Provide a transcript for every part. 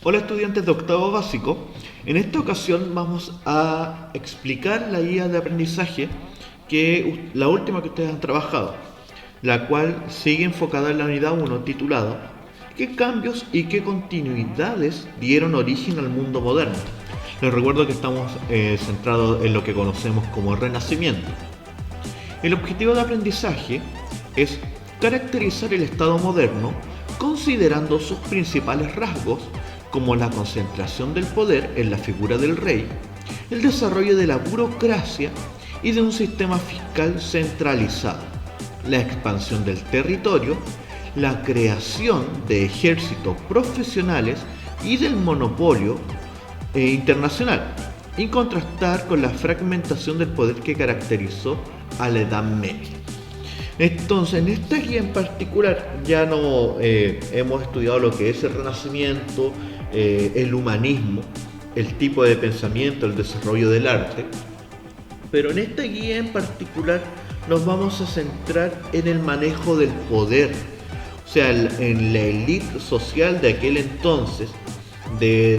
Hola estudiantes de octavo básico, en esta ocasión vamos a explicar la guía de aprendizaje la última que ustedes han trabajado, la cual sigue enfocada en la unidad 1 titulado ¿Qué cambios y qué continuidades dieron origen al mundo moderno? Les recuerdo que estamos centrados en lo que conocemos como Renacimiento. El objetivo de aprendizaje es caracterizar el Estado moderno considerando sus principales rasgos como la concentración del poder en la figura del rey, el desarrollo de la burocracia y de un sistema fiscal centralizado, la expansión del territorio, la creación de ejércitos profesionales y del monopolio internacional, y contrastar con la fragmentación del poder que caracterizó a la Edad Media. Entonces, en esta guía en particular ya no hemos estudiado lo que es el Renacimiento, el humanismo, el tipo de pensamiento, el desarrollo del arte, pero en esta guía en particular nos vamos a centrar en el manejo del poder, o sea, en la élite social de aquel entonces, de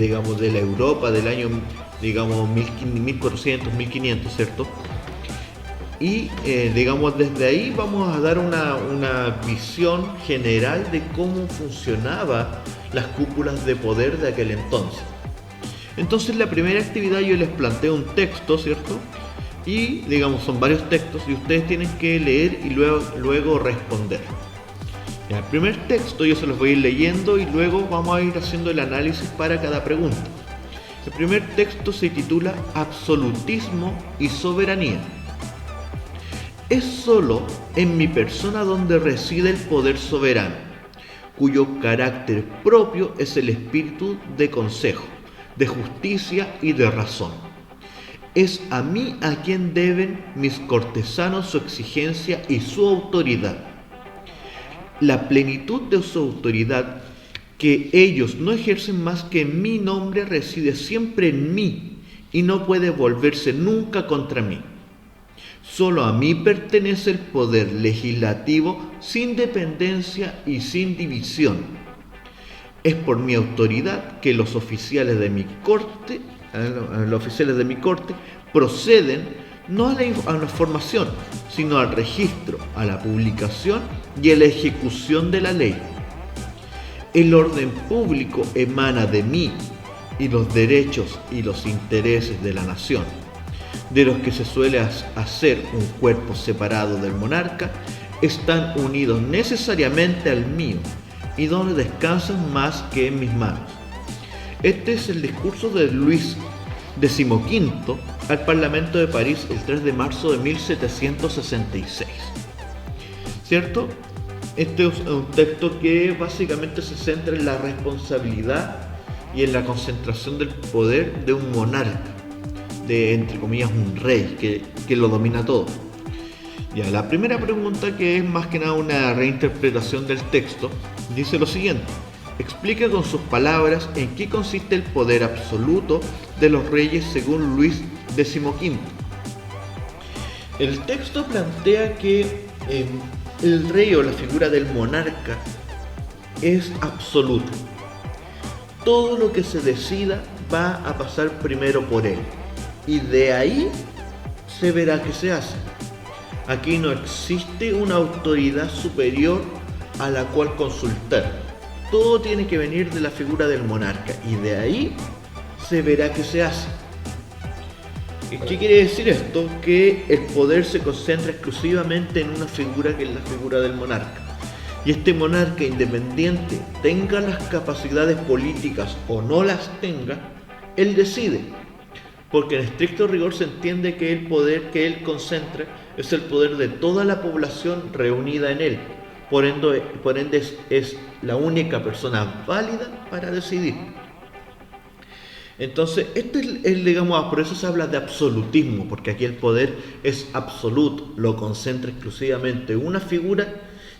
la Europa del año 1400, 1500, ¿cierto? Y desde ahí vamos a dar una visión general de cómo funcionaban las cúpulas de poder de aquel entonces. Entonces la primera actividad yo les planteo un texto, ¿cierto? Y son varios textos y ustedes tienen que leer y luego responder. El primer texto yo se los voy a ir leyendo y luego vamos a ir haciendo el análisis para cada pregunta. El primer texto se titula Absolutismo y soberanía. Es solo en mi persona donde reside el poder soberano, cuyo carácter propio es el espíritu de consejo, de justicia y de razón. Es a mí a quien deben mis cortesanos su exigencia y su autoridad. La plenitud de su autoridad que ellos no ejercen más que en mi nombre reside siempre en mí y no puede volverse nunca contra mí. Solo a mí pertenece el poder legislativo sin dependencia y sin división. Es por mi autoridad que los oficiales de mi corte, proceden no a la información, sino al registro, a la publicación y a la ejecución de la ley. El orden público emana de mí y los derechos y los intereses de la nación, de los que se suele hacer un cuerpo separado del monarca, están unidos necesariamente al mío y donde descansan más que en mis manos. Este es el discurso de Luis XV al Parlamento de París el 3 de marzo de 1766. ¿Cierto? Este es un texto que básicamente se centra en la responsabilidad y en la concentración del poder de un monarca, de, entre comillas, un rey que lo domina todo. Ya, la primera pregunta, que es más que nada una reinterpretación del texto, dice lo siguiente: explica con sus palabras en qué consiste el poder absoluto de los reyes según Luis XV. El texto plantea que el rey o la figura del monarca es absoluta. Todo lo que se decida va a pasar primero por él y de ahí se verá qué se hace. Aquí no existe una autoridad superior a la cual consultar. Todo tiene que venir de la figura del monarca y de ahí se verá qué se hace. ¿Qué quiere decir esto? Que el poder se concentra exclusivamente en una figura, que es la figura del monarca. Y este monarca, independiente tenga las capacidades políticas o no las tenga, él decide. Porque en estricto rigor se entiende que el poder que él concentra es el poder de toda la población reunida en él. Por ende es la única persona válida para decidir. Entonces, por eso se habla de absolutismo, porque aquí el poder es absoluto, lo concentra exclusivamente una figura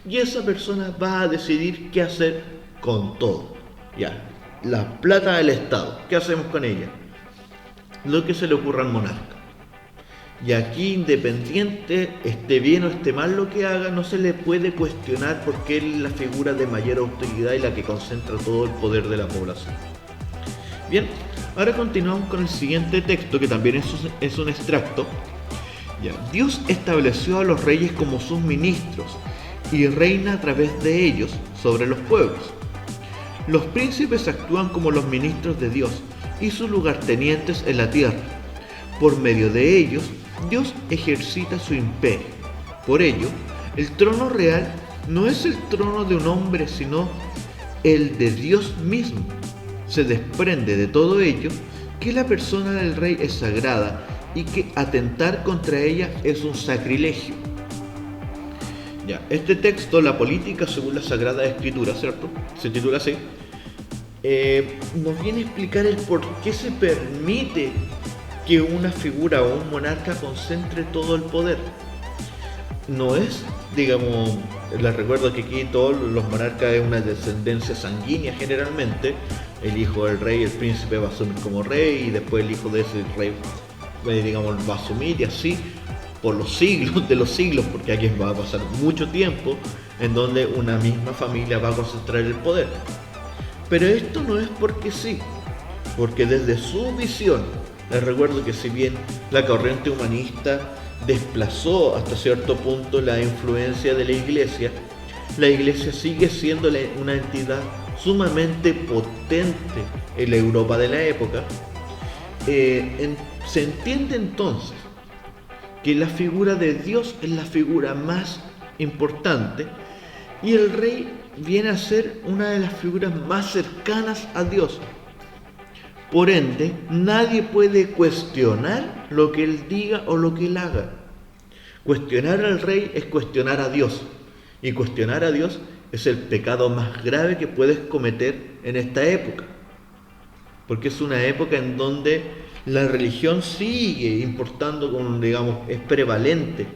y esa persona va a decidir qué hacer con todo. Ya, la plata del Estado, ¿qué hacemos con ella? Lo que se le ocurra al monarca. Y aquí, independiente esté bien o esté mal lo que haga, no se le puede cuestionar porque él es la figura de mayor autoridad y la que concentra todo el poder de la población. Bien, ahora continuamos con el siguiente texto, que también es un extracto. Ya, Dios estableció a los reyes como sus ministros y reina a través de ellos sobre los pueblos. Los príncipes actúan como los ministros de Dios y sus lugartenientes en la tierra. Por medio de ellos, Dios ejercita su imperio. Por ello, el trono real no es el trono de un hombre, sino el de Dios mismo. Se desprende de todo ello que la persona del rey es sagrada y que atentar contra ella es un sacrilegio. Ya, este texto, La política según la Sagrada Escritura, ¿cierto? Se titula así. Nos viene a explicar el por qué se permite que una figura o un monarca concentre todo el poder. No es, digamos, les recuerdo que aquí todos los monarcas es una descendencia sanguínea generalmente. El hijo del rey, el príncipe, va a asumir como rey y después el hijo de ese rey, digamos, va a asumir, y así por los siglos de los siglos, porque aquí va a pasar mucho tiempo en donde una misma familia va a concentrar el poder. Pero esto no es porque sí, porque desde su visión, les recuerdo que si bien la corriente humanista desplazó hasta cierto punto la influencia de la iglesia sigue siendo una entidad sumamente potente en la Europa de la época. Se entiende entonces que la figura de Dios es la figura más importante y el rey viene a ser una de las figuras más cercanas a Dios. Por ende, nadie puede cuestionar lo que él diga o lo que él haga. Cuestionar al rey es cuestionar a Dios, y cuestionar a Dios es el pecado más grave que puedes cometer en esta época, porque es una época en donde la religión sigue importando, digamos, es prevalente,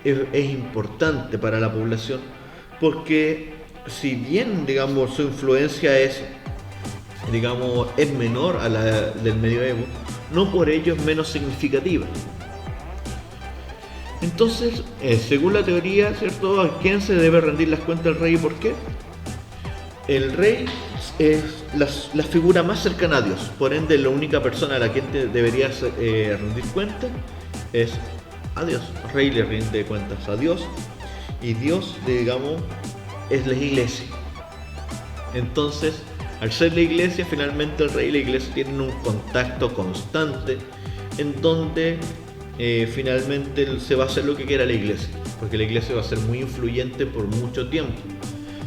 es importante para la población, porque si bien, digamos, su influencia es menor a la del medioevo, no por ello es menos significativa. Entonces, según la teoría, ¿cierto?, ¿a quién se debe rendir las cuentas del rey y por qué? El rey es la figura más cercana a Dios, por ende la única persona a la que deberías rendir cuentas es a Dios. El rey le rinde cuentas a Dios y Dios, digamos, es la iglesia. Entonces, al ser la iglesia, finalmente el rey y la iglesia tienen un contacto constante en donde finalmente se va a hacer lo que quiera la iglesia, porque la iglesia va a ser muy influyente por mucho tiempo.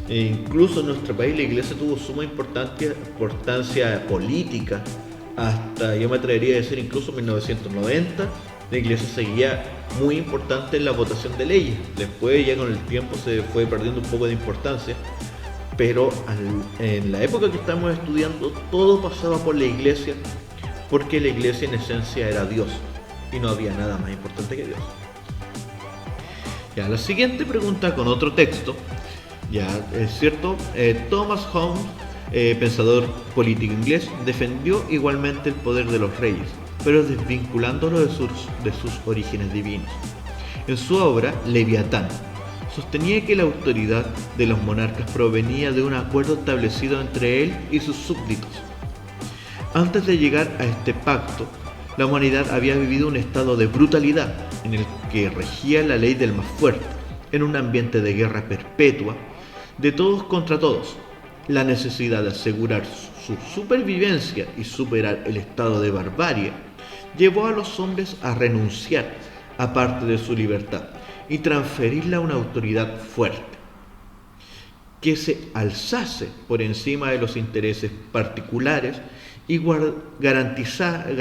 Incluso en nuestro país la iglesia tuvo suma importancia política hasta, yo me atrevería a decir, incluso en 1990 la iglesia seguía muy importante en la votación de leyes. Después ya con el tiempo se fue perdiendo un poco de importancia, pero en la época que estamos estudiando todo pasaba por la iglesia, porque la iglesia en esencia era Dios y no había nada más importante que Dios. Ya, la siguiente pregunta con otro texto. Ya, es cierto, Thomas Hobbes, pensador político inglés, defendió igualmente el poder de los reyes, pero desvinculándolo de sus orígenes divinos. En su obra, Leviatán, sostenía que la autoridad de los monarcas provenía de un acuerdo establecido entre él y sus súbditos. Antes de llegar a este pacto, la humanidad había vivido un estado de brutalidad en el que regía la ley del más fuerte, en un ambiente de guerra perpetua, de todos contra todos. La necesidad de asegurar su supervivencia y superar el estado de barbarie llevó a los hombres a renunciar a parte de su libertad y transferirla a una autoridad fuerte, que se alzase por encima de los intereses particulares y garantizare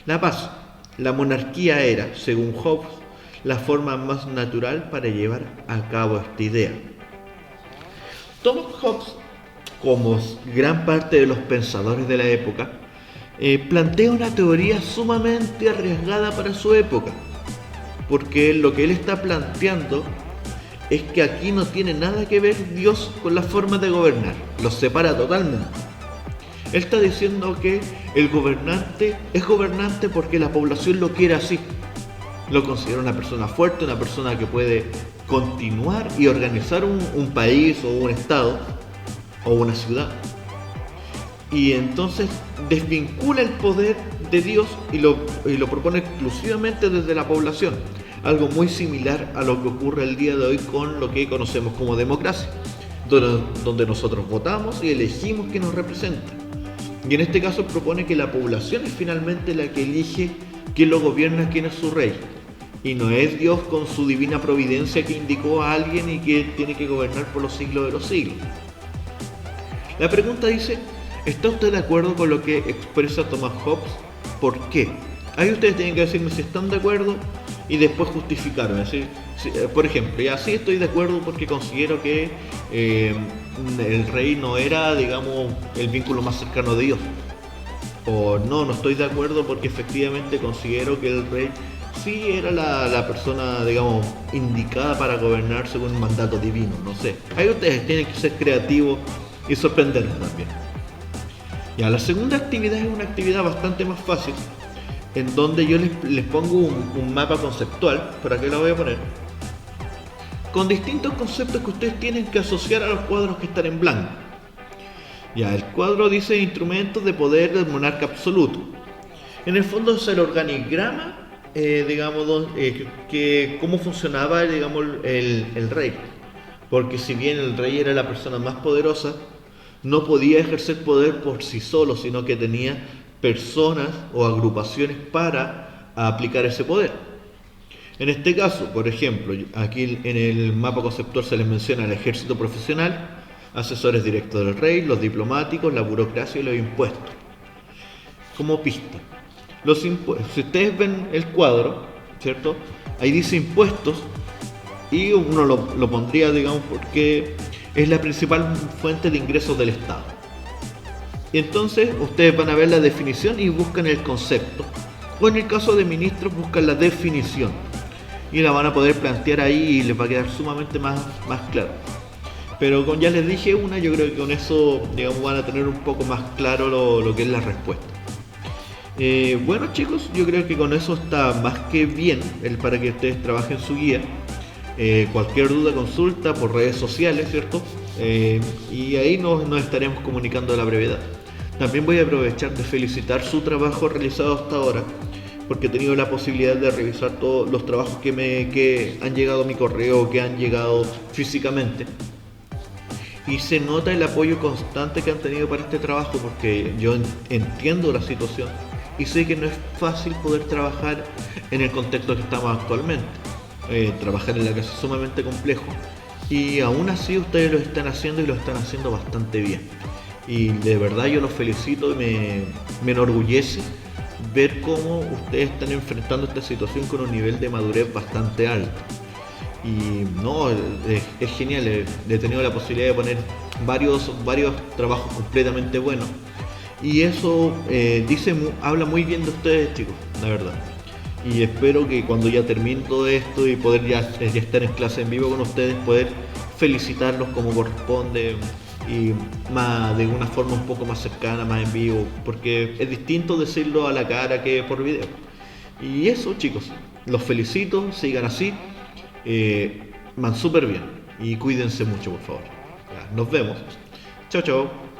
la paz. La monarquía era, según Hobbes, la forma más natural para llevar a cabo esta idea. Thomas Hobbes, como gran parte de los pensadores de la época, plantea una teoría sumamente arriesgada para su época, porque lo que él está planteando es que aquí no tiene nada que ver Dios con la forma de gobernar, los separa totalmente. Él está diciendo que el gobernante es gobernante porque la población lo quiere así. Lo considera una persona fuerte, una persona que puede continuar y organizar un país o un estado o una ciudad. y entonces desvincula el poder de Dios y lo propone exclusivamente desde la población. Algo muy similar a lo que ocurre el día de hoy con lo que conocemos como democracia, donde nosotros votamos y elegimos que nos representa. Y en este caso propone que la población es finalmente la que elige quién lo gobierna, quién es su rey. Y no es Dios con su divina providencia que indicó a alguien y que tiene que gobernar por los siglos de los siglos. La pregunta dice, ¿está usted de acuerdo con lo que expresa Thomas Hobbes? ¿Por qué? Ahí ustedes tienen que decirme si están de acuerdo y después justificarme. Por ejemplo, ya sí estoy de acuerdo porque considero que el rey no era, digamos, el vínculo más cercano de Dios. O no estoy de acuerdo porque efectivamente considero que el rey sí era la persona, digamos, indicada para gobernar según un mandato divino, no sé. Ahí ustedes tienen que ser creativos y sorprendernos también. Ya, la segunda actividad es una actividad bastante más fácil, en donde yo les pongo un mapa conceptual, por aquí lo voy a poner, con distintos conceptos que ustedes tienen que asociar a los cuadros que están en blanco. Ya, el cuadro dice instrumentos de poder del monarca absoluto. En el fondo es el organigrama, digamos, que cómo funcionaba, digamos, el rey. Porque si bien el rey era la persona más poderosa, no podía ejercer poder por sí solo, sino que tenía personas o agrupaciones para aplicar ese poder. En este caso, por ejemplo, aquí en el mapa conceptual se les menciona el ejército profesional, asesores directos del rey, los diplomáticos, la burocracia y los impuestos. Como pista, los impuestos, si ustedes ven el cuadro, ¿cierto? Ahí dice impuestos y uno lo pondría, digamos, porque es la principal fuente de ingresos del Estado. Y entonces ustedes van a ver la definición y buscan el concepto. O en el caso de ministros buscan la definición. Y la van a poder plantear ahí y les va a quedar sumamente más claro. Pero como ya les dije una, yo creo que con eso, digamos, van a tener un poco más claro lo que es la respuesta. Bueno chicos, yo creo que con eso está más que bien para que ustedes trabajen su guía. Cualquier duda, consulta por redes sociales, ¿cierto? Y ahí nos estaremos comunicando a la brevedad. También voy a aprovechar de felicitar su trabajo realizado hasta ahora, porque he tenido la posibilidad de revisar todos los trabajos que han llegado a mi correo, que han llegado físicamente. Y se nota el apoyo constante que han tenido para este trabajo, porque yo entiendo la situación y sé que no es fácil poder trabajar en el contexto que estamos actualmente. Trabajar en la casa es sumamente complejo y aún así ustedes lo están haciendo y lo están haciendo bastante bien. Y de verdad yo los felicito y me enorgullece ver cómo ustedes están enfrentando esta situación con un nivel de madurez bastante alto. Y no, es genial, he tenido la posibilidad de poner varios trabajos completamente buenos. Y eso habla muy bien de ustedes, chicos, la verdad. Y espero que cuando ya termine todo esto y poder ya estar en clase en vivo con ustedes, poder felicitarlos como corresponde y de una forma un poco más cercana, más en vivo, porque es distinto decirlo a la cara que por video. Y eso chicos, los felicito, sigan así, van súper bien y cuídense mucho por favor. Ya, nos vemos. Chao, chao.